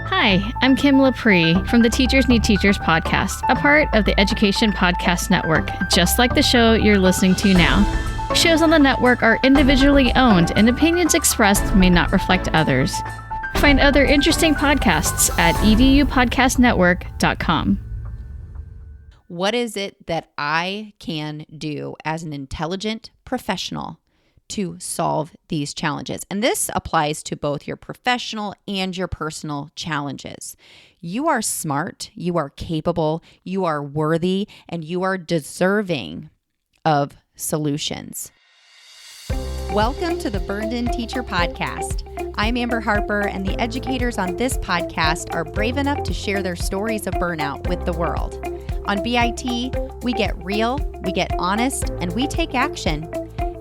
Hi, I'm Kim Laprie from the Teachers Need Teachers podcast, a part of the Education Podcast Network, just like the show you're listening to now. Shows on the network are individually owned and opinions expressed may not reflect others. Find other interesting podcasts at edupodcastnetwork.com. What is it that I can do as an intelligent professional to solve these challenges? And this applies to both your professional and your personal challenges. You are smart, you are capable, you are worthy, and you are deserving of solutions. Welcome to the Burned In Teacher Podcast. I'm Amber Harper, and the educators on this podcast are brave enough to share their stories of burnout with the world. On BIT, we get real, we get honest, and we take action.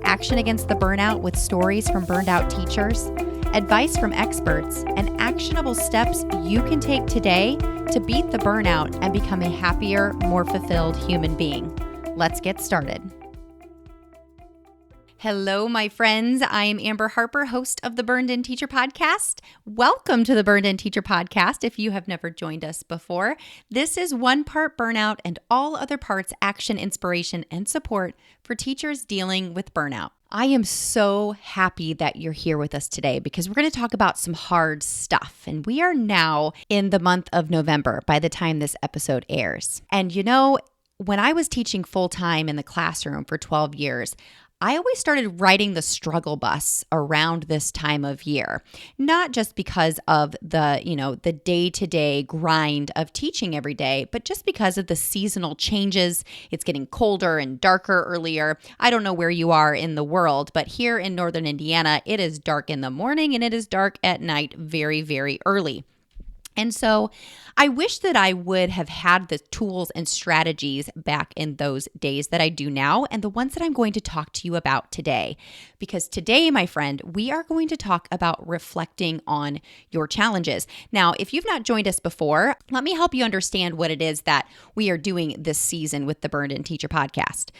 Action against the burnout with stories from burned out teachers, advice from experts, and actionable steps you can take today to beat the burnout and become a happier, more fulfilled human being. Let's get started. Hello, my friends. I'm Amber Harper, host of the Burned In Teacher Podcast. Welcome to the Burned In Teacher Podcast. If you have never joined us before, this is one part burnout and all other parts action, inspiration, and support for teachers dealing with burnout. I am so happy that you're here with us today because we're going to talk about some hard stuff. And we are now in the month of November by the time this episode airs. And you know, when I was teaching full-time in the classroom for 12 years, I always started riding the struggle bus around this time of year, not just because of the day-to-day grind of teaching every day, but just because of the seasonal changes. It's getting colder and darker earlier. I don't know where you are in the world, but here in Northern Indiana, it is dark in the morning and it is dark at night very, very early. And so I wish that I would have had the tools and strategies back in those days that I do now and the ones that I'm going to talk to you about today. Because today, my friend, we are going to talk about reflecting on your challenges. Now, if you've not joined us before, let me help you understand what it is that we are doing this season with the Burned In Teacher Podcast.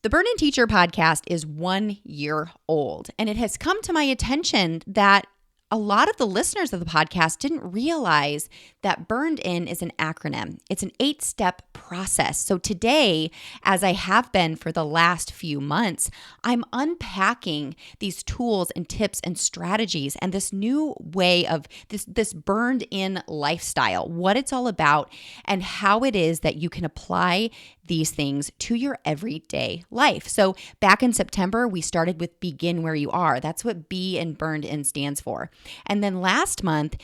The Burned In Teacher Podcast is 1 year old, and it has come to my attention that a lot of the listeners of the podcast didn't realize that Burned In is an acronym. It's an 8-step process. So today, as I have been for the last few months, I'm unpacking these tools and tips and strategies and this new way of this Burned In lifestyle, what it's all about and how it is that you can apply these things to your everyday life. So back in September, we started with Begin Where You Are. That's what B in Burned In stands for. And then last month,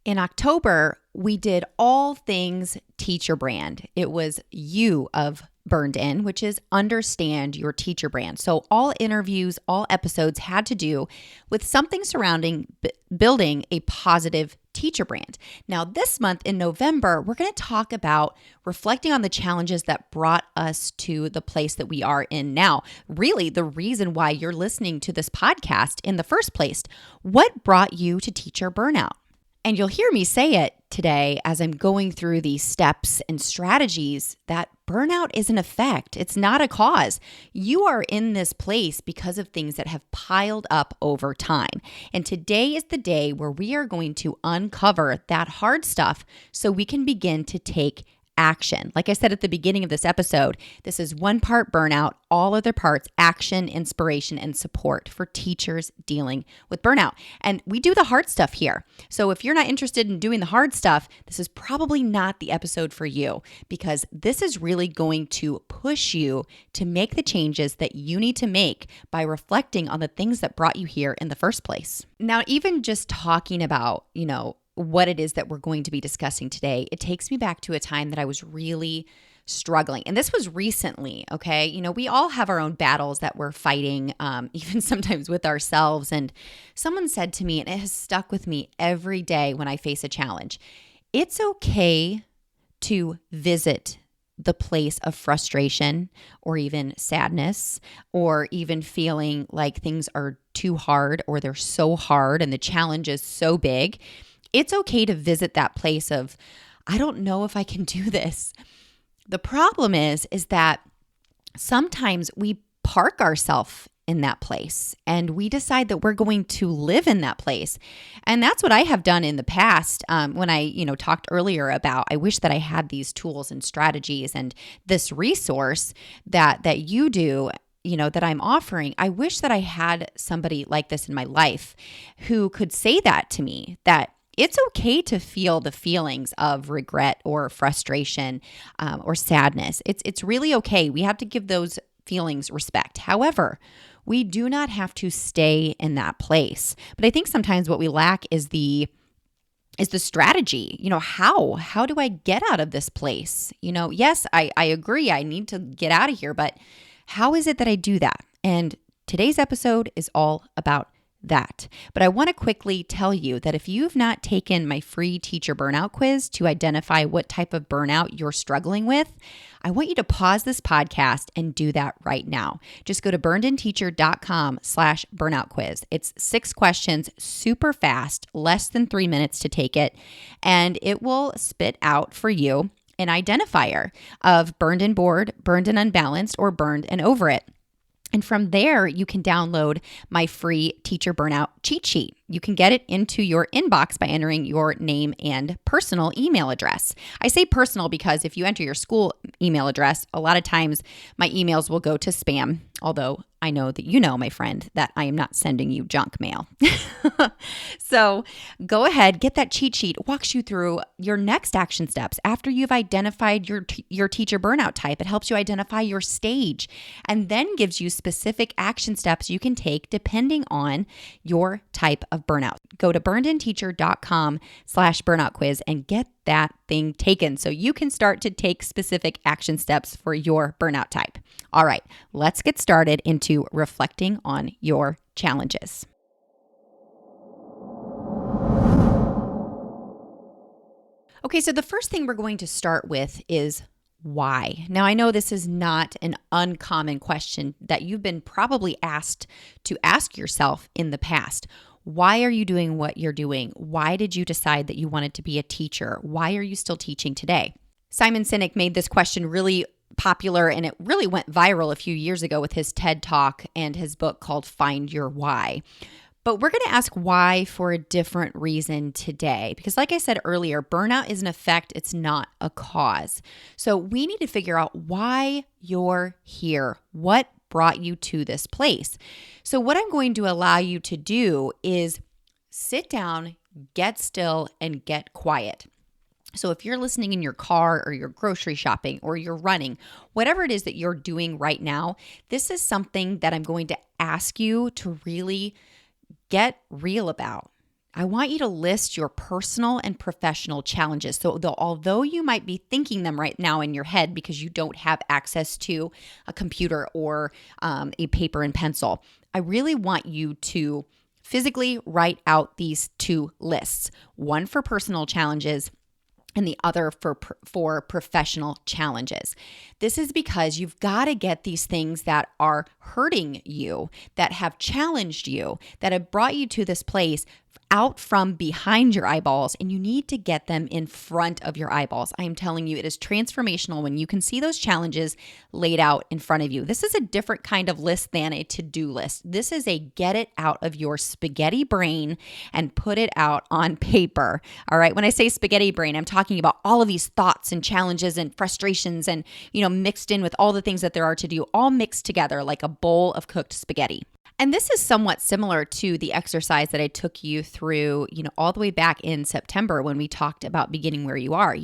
in October, we did all things teacher brand. It was U of Burned In, which is understand your teacher brand. So all interviews, all episodes had to do with something surrounding building a positive teacher brand. Now, this month in November, we're going to talk about reflecting on the challenges that brought us to the place that we are in now. Really, the reason why you're listening to this podcast in the first place. What brought you to teacher burnout? And you'll hear me say it today as I'm going through these steps and strategies that burnout is an effect. It's not a cause. You are in this place because of things that have piled up over time. And today is the day where we are going to uncover that hard stuff so we can begin to take action. Like I said at the beginning of this episode, this is 1 part burnout, all other parts action, inspiration, and support for teachers dealing with burnout. And we do the hard stuff here. So if you're not interested in doing the hard stuff, this is probably not the episode for you because this is really going to push you to make the changes that you need to make by reflecting on the things that brought you here in the first place. Now, even just talking about, what it is that we're going to be discussing today, it takes me back to a time that I was really struggling. And this was recently, okay? We all have our own battles that we're fighting, even sometimes with ourselves. And someone said to me, and it has stuck with me every day when I face a challenge, it's okay to visit the place of frustration or even sadness or even feeling like things are too hard or they're so hard and the challenge is so big. It's okay to visit that place of, I don't know if I can do this. The problem is that sometimes we park ourselves in that place and we decide that we're going to live in that place. And that's what I have done in the past. When I, talked earlier about, I wish that I had these tools and strategies and this resource that you do, that I'm offering. I wish that I had somebody like this in my life who could say that to me, that it's okay to feel the feelings of regret or frustration or sadness. It's really okay. We have to give those feelings respect. However, we do not have to stay in that place. But I think sometimes what we lack is the strategy. How do I get out of this place? Yes, I agree. I need to get out of here, but how is it that I do that? And today's episode is all about that. But I want to quickly tell you that if you've not taken my free teacher burnout quiz to identify what type of burnout you're struggling with, I want you to pause this podcast and do that right now. Just go to burnedinteacher.com/burnout quiz. It's 6 questions, super fast, less than 3 minutes to take it, and it will spit out for you an identifier of burned and bored, burned and unbalanced, or burned and over it. And from there, you can download my free teacher burnout cheat sheet. You can get it into your inbox by entering your name and personal email address. I say personal because if you enter your school email address, a lot of times my emails will go to spam, although I know that my friend, that I am not sending you junk mail. So go ahead, get that cheat sheet. It walks you through your next action steps. After you've identified your teacher burnout type, it helps you identify your stage and then gives you specific action steps you can take depending on your type of burnout. Go to burnedinteacher.com/burnout quiz and get that thing taken so you can start to take specific action steps for your burnout type. All right, let's get started into reflecting on your challenges. Okay, so the first thing we're going to start with is why. Now, I know this is not an uncommon question that you've been probably asked to ask yourself in the past. Why are you doing what you're doing? Why did you decide that you wanted to be a teacher? Why are you still teaching today? Simon Sinek made this question really popular, and it really went viral a few years ago with his TED Talk and his book called Find Your Why. But we're going to ask why for a different reason today. Because like I said earlier, burnout is an effect, it's not a cause. So we need to figure out why you're here. What brought you to this place? So what I'm going to allow you to do is sit down, get still, and get quiet. So if you're listening in your car or you're grocery shopping or you're running, whatever it is that you're doing right now, this is something that I'm going to ask you to really get real about. I want you to list your personal and professional challenges. So although you might be thinking them right now in your head because you don't have access to a computer or a paper and pencil, I really want you to physically write out these 2 lists, one for personal challenges and the other for professional challenges. This is because you've got to get these things that are hurting you, that have challenged you, that have brought you to this place out from behind your eyeballs, and you need to get them in front of your eyeballs. I am telling you, it is transformational when you can see those challenges laid out in front of you. This is a different kind of list than a to-do list. This is a get it out of your spaghetti brain and put it out on paper. All right. When I say spaghetti brain, I'm talking about all of these thoughts and challenges and frustrations and, mixed in with all the things that there are to do, all mixed together like a bowl of cooked spaghetti. And this is somewhat similar to the exercise that I took you through, all the way back in September when we talked about beginning where you are.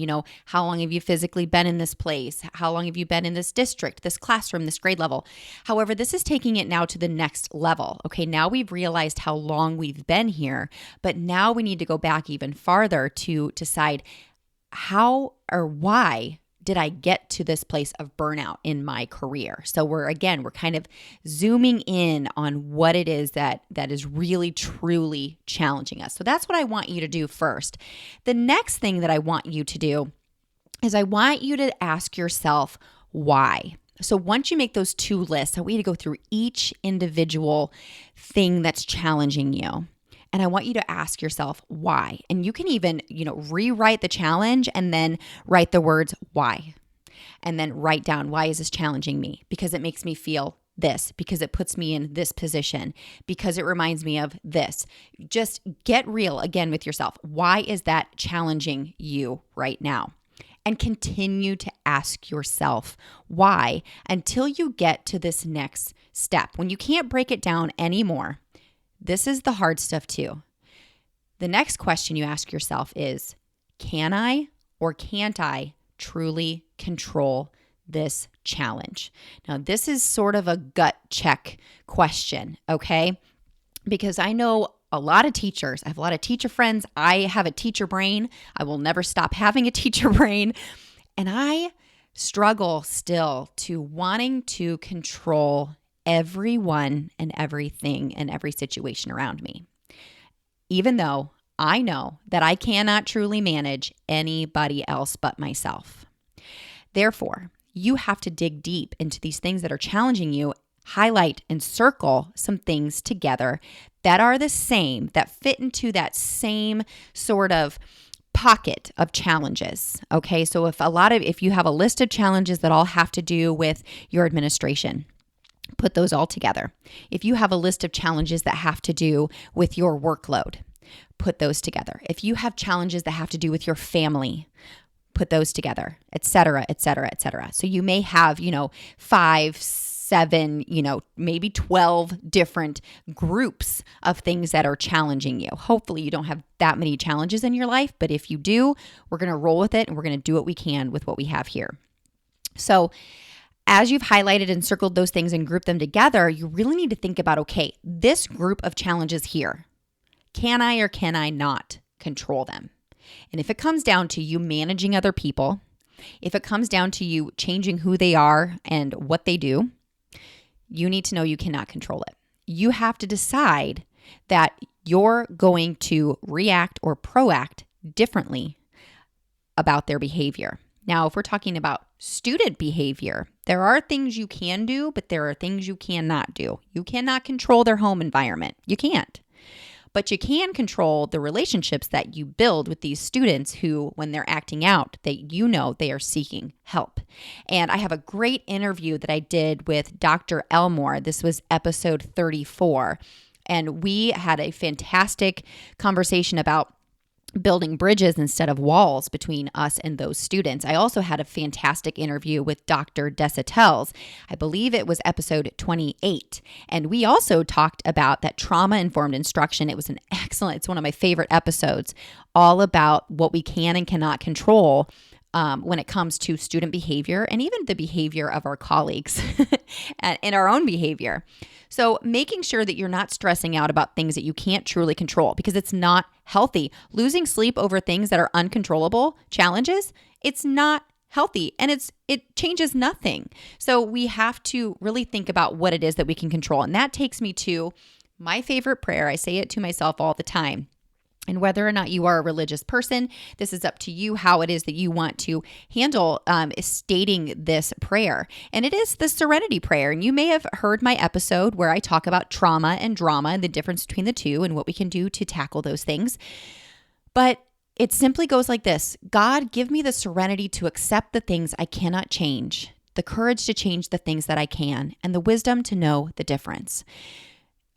How long have you physically been in this place? How long have you been in this district, this classroom, this grade level? However, this is taking it now to the next level. Okay, now we've realized how long we've been here, but now we need to go back even farther to decide how or why did I get to this place of burnout in my career? So we're kind of zooming in on what it is that is really, truly challenging us. So that's what I want you to do first. The next thing that I want you to do is I want you to ask yourself why. So once you make those 2 lists, I want you to go through each individual thing that's challenging you. And I want you to ask yourself why. And you can even, rewrite the challenge and then write the words why. And then write down, why is this challenging me? Because it makes me feel this because it puts me in this position, because it reminds me of this. Just get real again with yourself. Why is that challenging you right now? And continue to ask yourself why until you get to this next step. When you can't break it down anymore, this is the hard stuff too. The next question you ask yourself is, can I or can't I truly control this challenge? Now, this is sort of a gut check question, okay? Because I know a lot of teachers. I have a lot of teacher friends. I have a teacher brain. I will never stop having a teacher brain. And I struggle still to wanting to control everyone and everything and every situation around me, even though I know that I cannot truly manage anybody else but myself. Therefore, you have to dig deep into these things that are challenging you, highlight and circle some things together that are the same, that fit into that same sort of pocket of challenges. Okay, so if you have a list of challenges that all have to do with your administration, put those all together. If you have a list of challenges that have to do with your workload, put those together. If you have challenges that have to do with your family, put those together, et cetera, et cetera, et cetera. So you may have, 5, 7, maybe 12 different groups of things that are challenging you. Hopefully you don't have that many challenges in your life, but if you do, we're going to roll with it and we're going to do what we can with what we have here. So as you've highlighted and circled those things and grouped them together, you really need to think about, okay, this group of challenges here, can I or can I not control them? And if it comes down to you managing other people, if it comes down to you changing who they are and what they do, you need to know you cannot control it. You have to decide that you're going to react or proact differently about their behavior. Now, if we're talking about student behavior, there are things you can do, but there are things you cannot do. You cannot control their home environment. You can't. But you can control the relationships that you build with these students who, when they're acting out, that they are seeking help. And I have a great interview that I did with Dr. Elmore. This was episode 34. And we had a fantastic conversation about building bridges instead of walls between us and those students. I also had a fantastic interview with Dr. Desautel. I believe it was episode 28. And we also talked about that trauma-informed instruction. It's one of my favorite episodes, all about what we can and cannot control when it comes to student behavior and even the behavior of our colleagues and our own behavior. So making sure that you're not stressing out about things that you can't truly control, because it's not healthy. Losing sleep over things that are uncontrollable challenges, it's not healthy and it changes nothing. So we have to really think about what it is that we can control. And that takes me to my favorite prayer. I say it to myself all the time. And whether or not you are a religious person, this is up to you how it is that you want to handle stating this prayer. And it is the Serenity Prayer. And you may have heard my episode where I talk about trauma and drama and the difference between the two and what we can do to tackle those things. But it simply goes like this: God, give me the serenity to accept the things I cannot change, the courage to change the things that I can, and the wisdom to know the difference.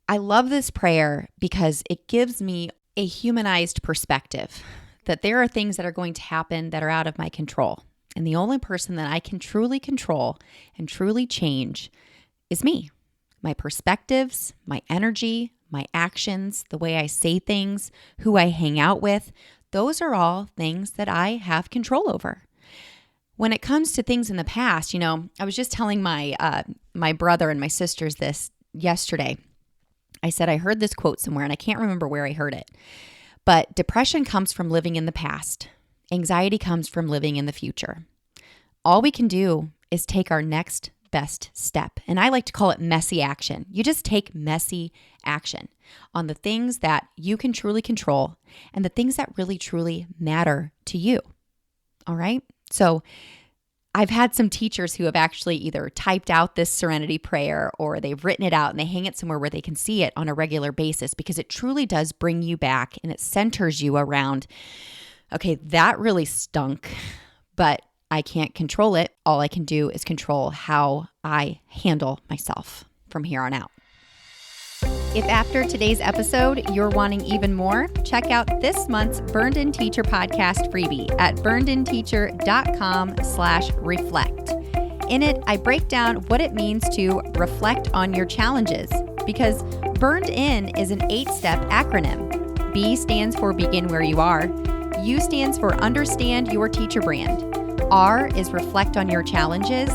I love this prayer because it gives me a humanized perspective that there are things that are going to happen that are out of my control. And the only person that I can truly control and truly change is me. My perspectives, my energy, my actions, the way I say things, who I hang out with, those are all things that I have control over. When it comes to things in the past, I was just telling my brother and my sisters this yesterday. I said, I heard this quote somewhere and I can't remember where I heard it, but depression comes from living in the past. Anxiety comes from living in the future. All we can do is take our next best step. And I like to call it messy action. You just take messy action on the things that you can truly control and the things that really, truly matter to you. All right. So I've had some teachers who have actually either typed out this Serenity Prayer or they've written it out and they hang it somewhere where they can see it on a regular basis, because it truly does bring you back and it centers you around, okay, that really stunk, but I can't control it. All I can do is control how I handle myself from here on out. If after today's episode you're wanting even more, check out this month's Burned In Teacher podcast freebie at burnedinteacher.com/reflect. In it, I break down what it means to reflect on your challenges, because Burned In is an 8-step acronym. B stands for begin where you are. U stands for understand your teacher brand. R is reflect on your challenges.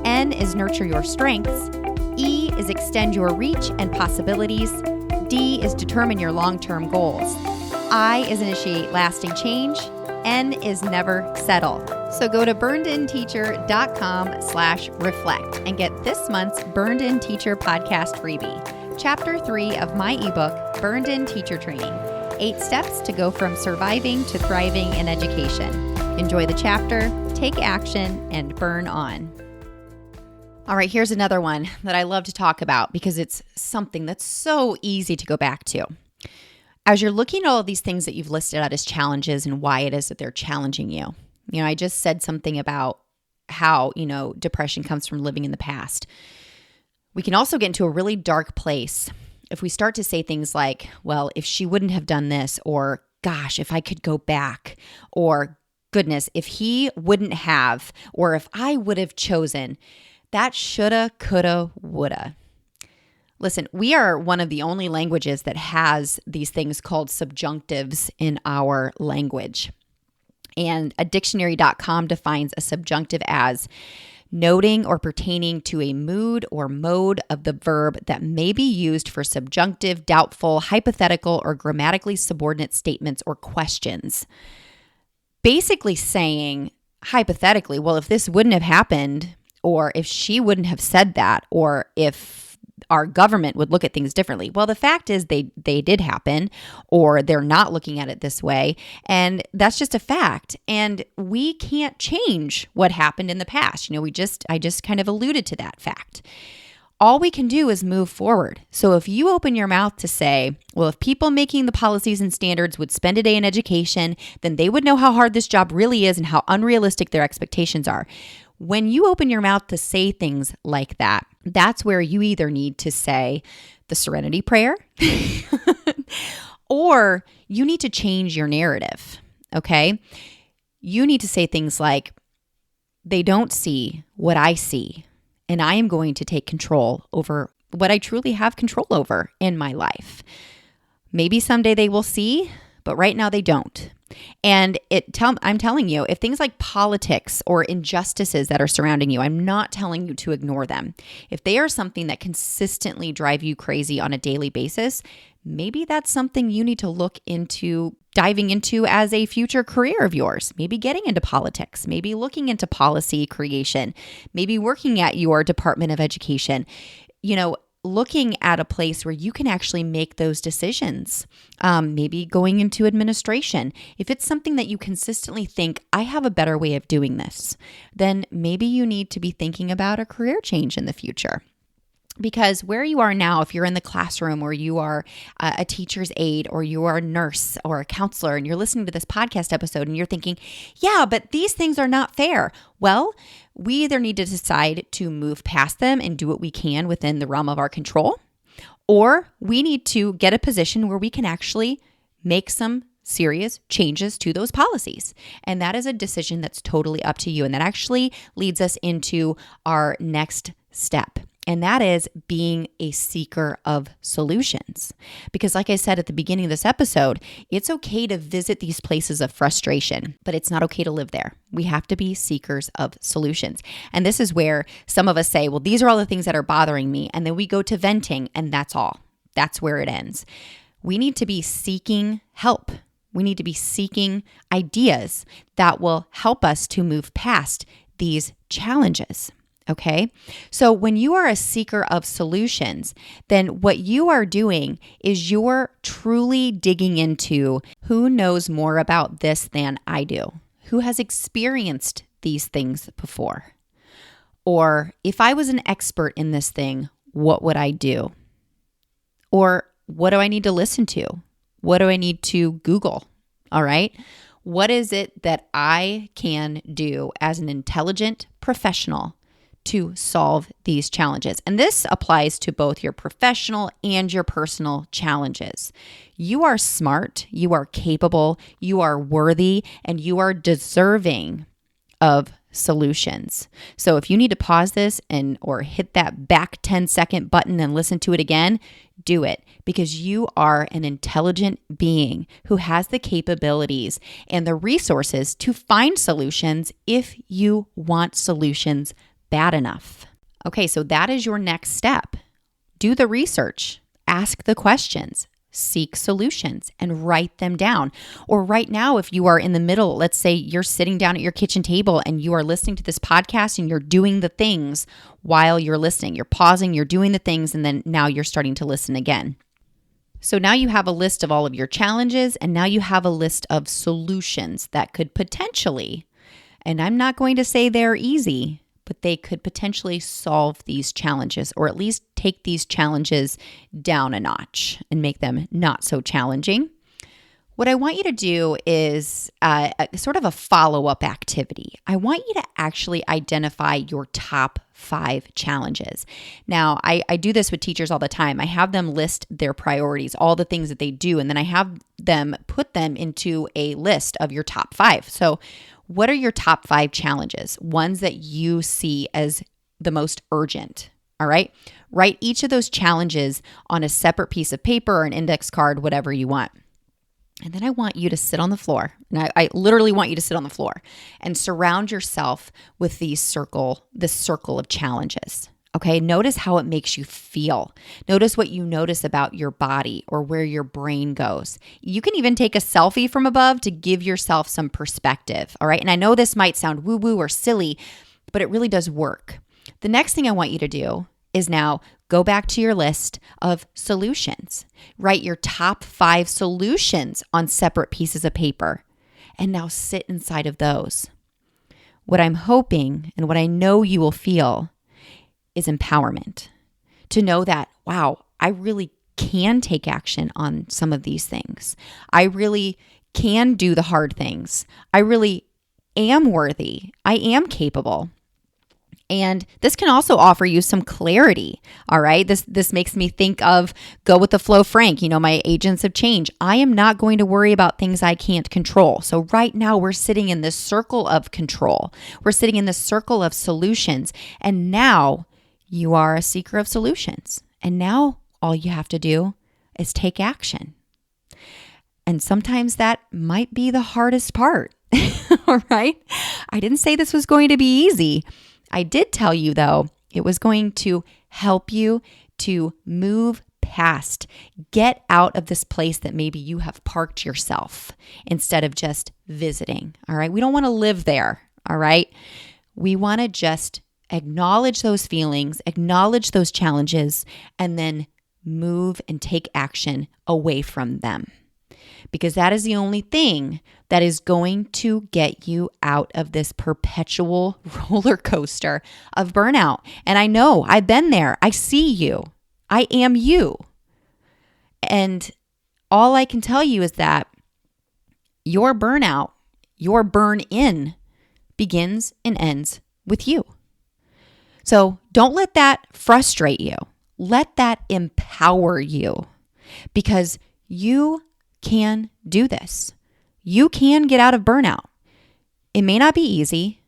N is nurture your strengths. E is extend your reach and possibilities. D is determine your long-term goals. I is initiate lasting change. N is never settle. So go to burnedinteacher.com/reflect and get this month's Burned In Teacher podcast freebie. Chapter 3 of my ebook, Burned In Teacher Training, 8 steps to go from surviving to thriving in education. Enjoy the chapter, take action, and burn on. All right, here's another one that I love to talk about because it's something that's so easy to go back to. As you're looking at all of these things that you've listed out as challenges and why it is that they're challenging you. I just said something about how, depression comes from living in the past. We can also get into a really dark place if we start to say things like, well, if she wouldn't have done this, or gosh, if I could go back, or goodness, if he wouldn't have, or if I would have chosen. That shoulda, coulda, woulda. Listen, we are one of the only languages that has these things called subjunctives in our language. And a dictionary.com defines a subjunctive as noting or pertaining to a mood or mode of the verb that may be used for subjunctive, doubtful, hypothetical, or grammatically subordinate statements or questions. Basically saying, hypothetically, well, if this wouldn't have happened, or if she wouldn't have said that, or if our government would look at things differently. Well, the fact is they did happen, or they're not looking at it this way. And that's just a fact. And we can't change what happened in the past. I just kind of alluded to that fact. All we can do is move forward. So if you open your mouth to say, well, if people making the policies and standards would spend a day in education, then they would know how hard this job really is and how unrealistic their expectations are. When you open your mouth to say things like that, that's where you either need to say the Serenity Prayer or you need to change your narrative, okay? You need to say things like, they don't see what I see, and I am going to take control over what I truly have control over in my life. Maybe someday they will see, but right now they don't. And I'm telling you, if things like politics or injustices that are surrounding you, I'm not telling you to ignore them. If they are something that consistently drive you crazy on a daily basis, maybe that's something you need to look into diving into as a future career of yours. Maybe getting into politics, maybe looking into policy creation, maybe working at your Department of Education. Looking at a place where you can actually make those decisions, maybe going into administration. If it's something that you consistently think, I have a better way of doing this, then maybe you need to be thinking about a career change in the future. Because where you are now, if you're in the classroom or you are a teacher's aide or you are a nurse or a counselor and you're listening to this podcast episode and you're thinking, yeah, but these things are not fair. Well, we either need to decide to move past them and do what we can within the realm of our control, or we need to get a position where we can actually make some serious changes to those policies. And that is a decision that's totally up to you. And that actually leads us into our next step. And that is being a seeker of solutions. Because like I said at the beginning of this episode, it's okay to visit these places of frustration, but it's not okay to live there. We have to be seekers of solutions. And this is where some of us say, well, these are all the things that are bothering me. And then we go to venting and that's all. That's where it ends. We need to be seeking help. We need to be seeking ideas that will help us to move past these challenges. Okay, so when you are a seeker of solutions, then what you are doing is you're truly digging into who knows more about this than I do, who has experienced these things before. Or if I was an expert in this thing, what would I do? Or what do I need to listen to? What do I need to Google? All right. What is it that I can do as an intelligent professional to solve these challenges? And this applies to both your professional and your personal challenges. You are smart, you are capable, you are worthy, and you are deserving of solutions. So if you need to pause this or hit that back 10-second button and listen to it again, do it, because you are an intelligent being who has the capabilities and the resources to find solutions if you want solutions bad enough. Okay, so that is your next step. Do the research, ask the questions, seek solutions, and write them down. Or right now, if you are in the middle, let's say you're sitting down at your kitchen table and you are listening to this podcast and you're doing the things while you're listening. You're pausing, you're doing the things, and then now you're starting to listen again. So now you have a list of all of your challenges, and now you have a list of solutions that could potentially, and I'm not going to say they're easy, but they could potentially solve these challenges, or at least take these challenges down a notch and make them not so challenging. What I want you to do is sort of a follow-up activity. I want you to actually identify your top 5 challenges. Now, I do this with teachers all the time. I have them list their priorities, all the things that they do, and then I have them put them into a list of your top 5. So what are your top 5 challenges? Ones that you see as the most urgent, all right? Write each of those challenges on a separate piece of paper or an index card, whatever you want. And then I want you to sit on the floor. And I literally want you to sit on the floor and surround yourself with this circle of challenges. Okay, notice how it makes you feel. Notice what you notice about your body or where your brain goes. You can even take a selfie from above to give yourself some perspective, all right? And I know this might sound woo-woo or silly, but it really does work. The next thing I want you to do is now go back to your list of solutions. Write your top 5 solutions on separate pieces of paper, and now sit inside of those. What I'm hoping and what I know you will feel is empowerment, to know that, wow, I really can take action on some of these things. I really can do the hard things. I really am worthy. I am capable. And this can also offer you some clarity, all right? This makes me think of Go with the Flow Frank, my agents of change. I am not going to worry about things I can't control. So right now we're sitting in this circle of control. We're sitting in this circle of solutions. And now you are a seeker of solutions. And now all you have to do is take action. And sometimes that might be the hardest part, all right? I didn't say this was going to be easy. I did tell you, though, it was going to help you to move past, get out of this place that maybe you have parked yourself instead of just visiting, all right? We don't want to live there, all right? We want to just acknowledge those feelings, acknowledge those challenges, and then move and take action away from them. Because that is the only thing that is going to get you out of this perpetual roller coaster of burnout. And I know, I've been there. I see you. I am you. And all I can tell you is that your burnout, your burn-in begins and ends with you. So don't let that frustrate you. Let that empower you, because you can do this. You can get out of burnout. It may not be easy.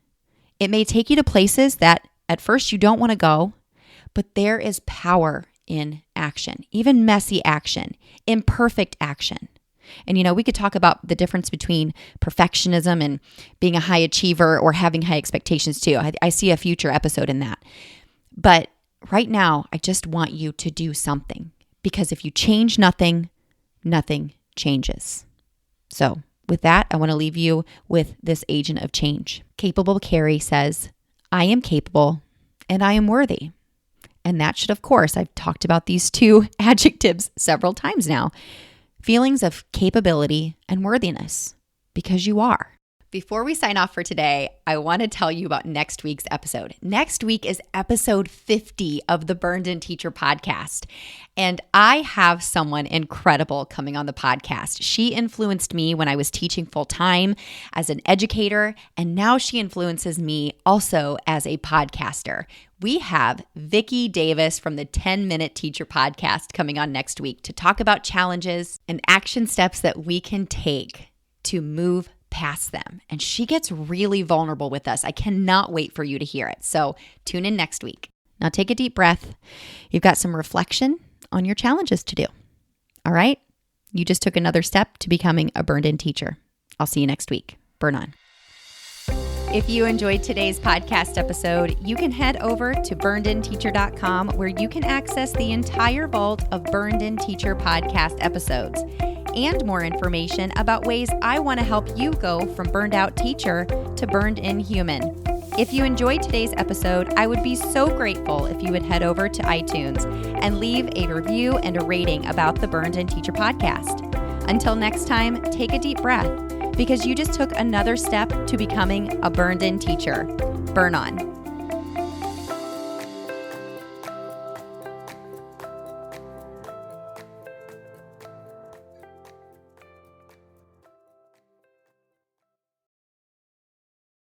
It may take you to places that at first you don't want to go, but there is power in action, even messy action, imperfect action. And we could talk about the difference between perfectionism and being a high achiever or having high expectations too. I see a future episode in that. But right now, I just want you to do something, because if you change nothing, nothing changes. So with that, I want to leave you with this agent of change. Capable Carrie says, I am capable and I am worthy. And that should, of course, I've talked about these 2 adjectives several times now. Feelings of capability and worthiness, because you are. Before we sign off for today, I want to tell you about next week's episode. Next week is episode 50 of the Burned In Teacher podcast. And I have someone incredible coming on the podcast. She influenced me when I was teaching full-time as an educator, and now she influences me also as a podcaster. We have Vicki Davis from the 10-Minute Teacher podcast coming on next week to talk about challenges and action steps that we can take to move past them. And she gets really vulnerable with us. I cannot wait for you to hear it. So tune in next week. Now take a deep breath. You've got some reflection on your challenges to do. All right? You just took another step to becoming a burned-in teacher. I'll see you next week. Burn on. If you enjoyed today's podcast episode, you can head over to burnedinteacher.com where you can access the entire vault of Burned In Teacher podcast episodes and more information about ways I want to help you go from burned out teacher to burned in human. If you enjoyed today's episode, I would be so grateful if you would head over to iTunes and leave a review and a rating about the Burned In Teacher podcast. Until next time, take a deep breath because you just took another step to becoming a burned in teacher. Burn on.